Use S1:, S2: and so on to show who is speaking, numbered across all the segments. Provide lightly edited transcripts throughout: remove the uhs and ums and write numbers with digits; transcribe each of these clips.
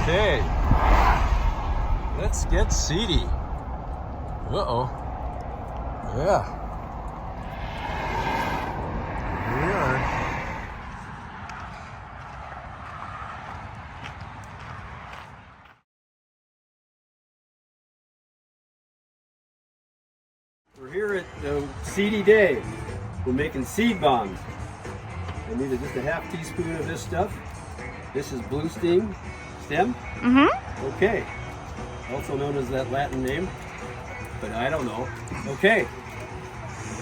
S1: Okay. Let's get seedy. Uh-oh. Yeah. Here we are. We're here at the Seedy Day. We're making seed bombs. I needed just a half teaspoon of this stuff. This is blue stem.
S2: Mm-hmm.
S1: Okay. Also known as that Latin name, but I don't know. Okay.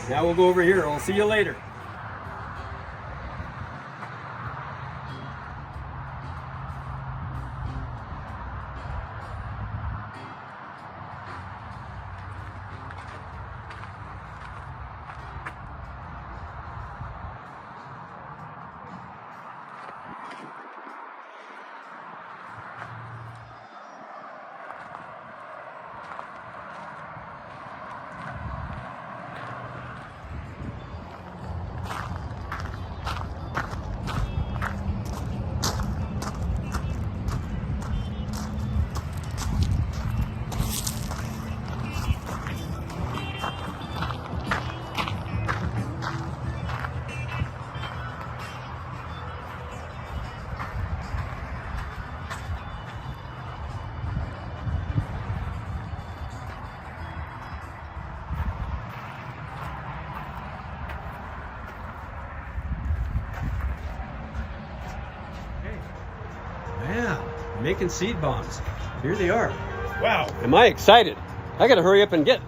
S1: Now we'll go over here. I'll see you later. Yeah, making seed bombs. Here they are. Wow, am I excited? I gotta hurry up and get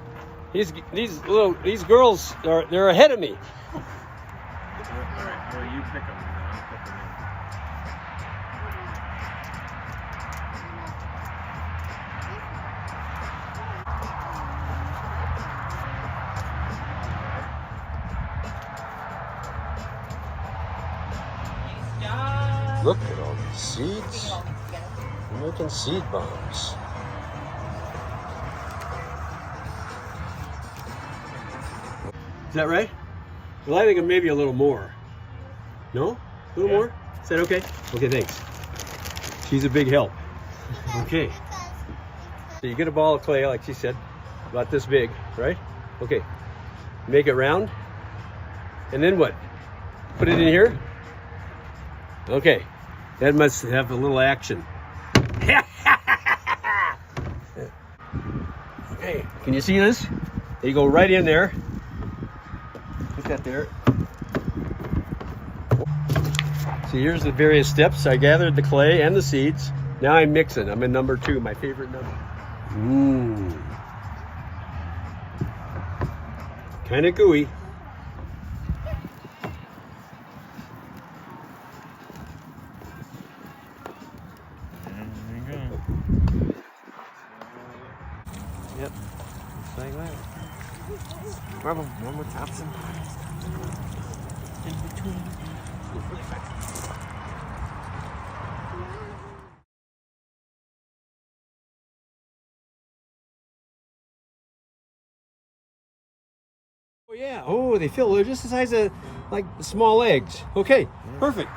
S1: these girls they're ahead of me.
S3: All right, well, you pick them. I'll put them in.
S1: Look at all these seeds. We're making seed bombs. Is that right? Well, I think maybe a little more. No? A little more? Is that okay? Okay, thanks. She's a big help. Okay. So you get a ball of clay, like she said, about this big, right? Okay. Make it round. And then what? Put it in here? Okay. That must have a little action. Okay. Can you see this? You go right in there. Put that there. See, here's the various steps. I gathered the clay and the seeds. Now I'm mixing. I'm in number 2, my favorite number. Kind of gooey.
S3: There you go.
S1: Yep. Just like that.
S3: Grab them. One with Thompson. In between.
S1: Oh yeah. Oh, they feel they're just the size of like small eggs. Okay. Perfect.